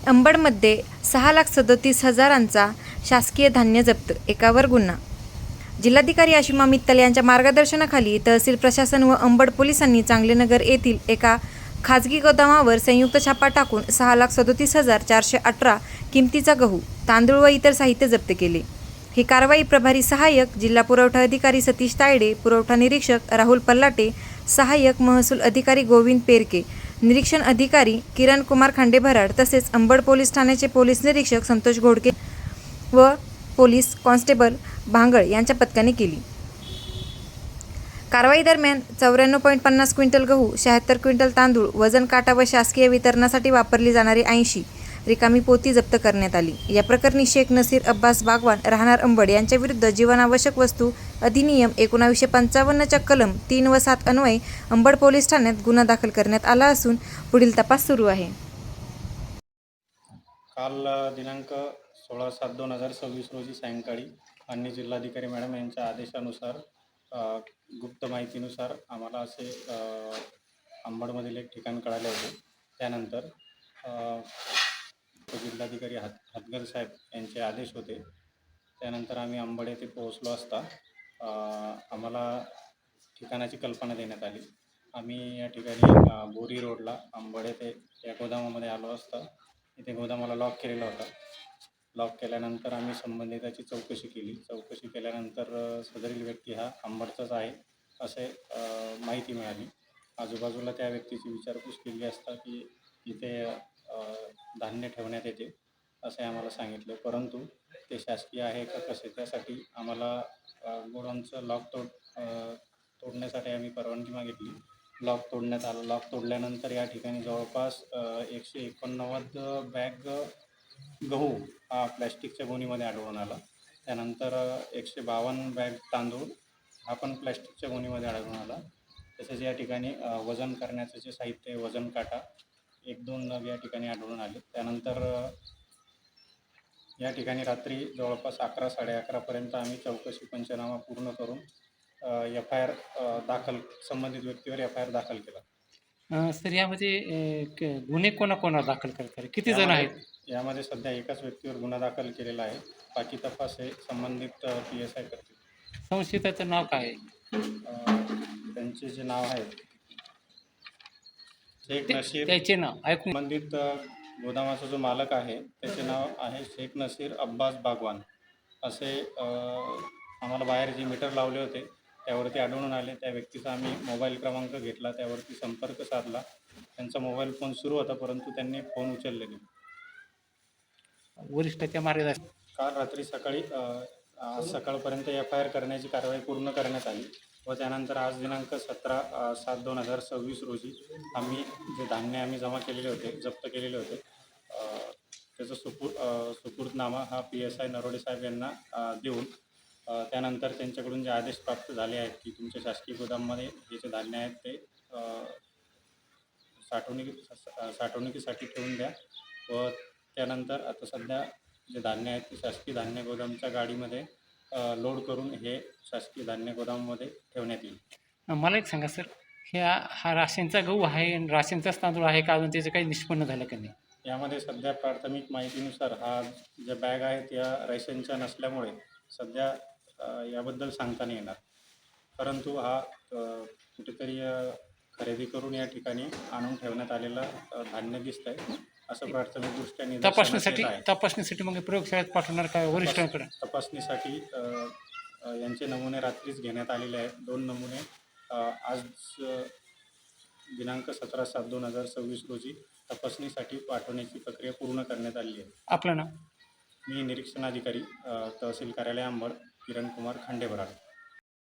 अंबडमध्ये 6,37,000 शासकीय धान्य जप्त, एकावर गुन्हा. जिल्हाधिकारी आशिमा मित्तल यांच्या मार्गदर्शनाखाली तहसील प्रशासन व अंबड पोलिसांनी चांगलेनगर येथील एका खाजगी गोदामावर संयुक्त छापा टाकून 6,37,418 किमतीचा गहू, तांदूळ व इतर साहित्य जप्त केले. ही कारवाई प्रभारी सहाय्यक जिल्हा पुरवठा अधिकारी सतीश तायडे, पुरवठा निरीक्षक राहुल पल्लाटे, सहाय्यक महसूल अधिकारी गोविंद पेरके, निरीक्षण अधिकारी किरण कुमार खांडेभराड तसेच अंबड पोलीस ठाण्याचे पोलीस निरीक्षक संतोष घोडके व पोलीस कॉन्स्टेबल भांगळ यांच्या पथकाने केली. कारवाई दरम्यान 94.50 क्विंटल गहू, 76 क्विंटल तांदूळ, वजन काटा व शासकीय वितरणासाठी वापरली जाणारी 80 रिकामी पोती जप्त करण्यात आली. या प्रकरणी शेख नसीर अब्बास बागवान राहणार अंबड यांच्याविरुद्ध जीवनावश्यक वस्तू अधिनियम 1955 च्या कलम 3 व 7 अन्वये अंबड पोलीस ठाण्यात गुन्हा दाखल करण्यात आला असून पुढील तपास सुरू आहे. काल दिनांक 16/7/2026 रोजी सायंकाळी माननीय जिल्हाधिकारी मॅडम यांच्या आदेशानुसार गुप्त माहितीनुसार आम्हाला असे अंबडमधील एक ठिकाण कळाले होते. त्यानंतर जिल्हाधिकारी हातगर साहेब यांचे आदेश होते. त्यानंतर आम्ही अंबड येथे पोहोचलो असता आम्हाला ठिकाणाची कल्पना देण्यात आली. आम्ही या ठिकाणी बोरी रोडला अंबड येथे या गोदामामध्ये आलो असता इथे गोदामाला लॉक केलेला होता. लॉक केल्यानंतर आम्ही संबंधिताची चौकशी केली. चौकशी केल्यानंतर सदरील व्यक्ती हा अंबडचाच आहे असे माहिती मिळाली. आजूबाजूला त्या व्यक्तीची विचारपूस केली असता की इथे धान्य ठेवण्यात येते असे आम्हाला सांगितले, परंतु ते शासकीय आहे का कसे त्यासाठी आम्हाला गोडाऊनचं लॉक तोडण्यासाठी आम्ही परवानगी मागितली. लॉक तोडण्यात आलं. लॉक तोडल्यानंतर या ठिकाणी जवळपास 189 बॅग गहू हा प्लॅस्टिकच्या गोणीमध्ये आढळून आला. त्यानंतर 152 बॅग तांदूळ हा पण प्लॅस्टिकच्या गोणीमध्ये आढळून आला. तसेच या ठिकाणी वजन करण्याचं जे साहित्य आहे, वजन काटा 1-2 नग या ठिकाणी आढळून आले. त्यानंतर या ठिकाणी रात्री जवळपास 11-11:30 आम्ही चौकशी पंचनामा पूर्ण करून FIR दाखल संबंधित व्यक्तीवर FIR दाखल केला. सर यामध्ये गुन्हे कोणाकोणावर दाखल करतात, किती जण आहेत? यामध्ये सध्या एकाच व्यक्तीवर गुन्हा दाखल केलेला आहे. बाकी तपास हे संबंधित PSI करतील. संशयिताचं नाव काय आहे? त्यांचे जे नाव आहे शेख नसीर, त्याचे नाव ऐकून. संबंधित गोदामाचा जो मालक आहे त्याचे नाव आहे शेख नसीर अब्बास बागवान असे आम्हाला बाहेर जे मीटर लावले होते त्यावरती आढळून आले. त्या व्यक्तीचा आम्ही मोबाईल क्रमांक घेतला, त्यावरती संपर्क साधला. त्यांचा मोबाईल फोन सुरू होता परंतु त्यांनी फोन उचलले नाही. वरिष्ठाच्या मार्गदर्शन काल रात्री आज सकाळपर्यंत FIR करण्याची कारवाई पूर्ण करण्यात आली व त्यानंतर आज दिनांक 17/7/2026 रोजी आम्ही जे धान्य आम्ही जमा केलेले होते, जप्त केलेले होते त्याचा सुपूर्दनामा हा PSI नरोडे साहेब यांना देऊन त्यानंतर त्यांच्याकडून जे आदेश प्राप्त झाले आहेत की तुमच्या शासकीय गोदाममध्ये हे जे धान्य आहेत ते साठवणुकीसाठी ठेवून द्या व त्यानंतर आता सध्या जे धान्य आहेत ते शासकीय धान्य गोदामच्या गाडीमध्ये लोड करून हे शासकीय धान्य गोदाममध्ये ठेवण्यात येईल. मला एक सांगा सर, हा राशनचा गहू आहे आणि राशनचाच तांदूळ आहे का, अजून त्याचं काही निष्पन्न झालं का नाही? यामध्ये सध्या प्राथमिक माहितीनुसार हा ज्या बॅग आहेत या रेशनच्या नसल्यामुळे सध्या याबद्दल सांगता नाही येणार, परंतु हा कुठेतरी खरेदी करून या ठिकाणी आणून ठेवण्यात आलेला धान्य दिसत आहे असं प्राथमिकदृष्ट्या तपासणीसाठी मग प्रयोगशाळेत पाठवणार का वरिष्ठांकडे? तपासणीसाठी यांचे नमुने रात्रीच घेण्यात आलेले आहेत. 2 नमुने आज दिनांक 17/7/2026 रोजी तपासणीसाठी पाठवण्याची प्रक्रिया पूर्ण करण्यात आली आहे. आपलं नाव? मी निरीक्षण अधिकारी तहसील कार्यालय अंबड किरण कुमार खांडेभराड.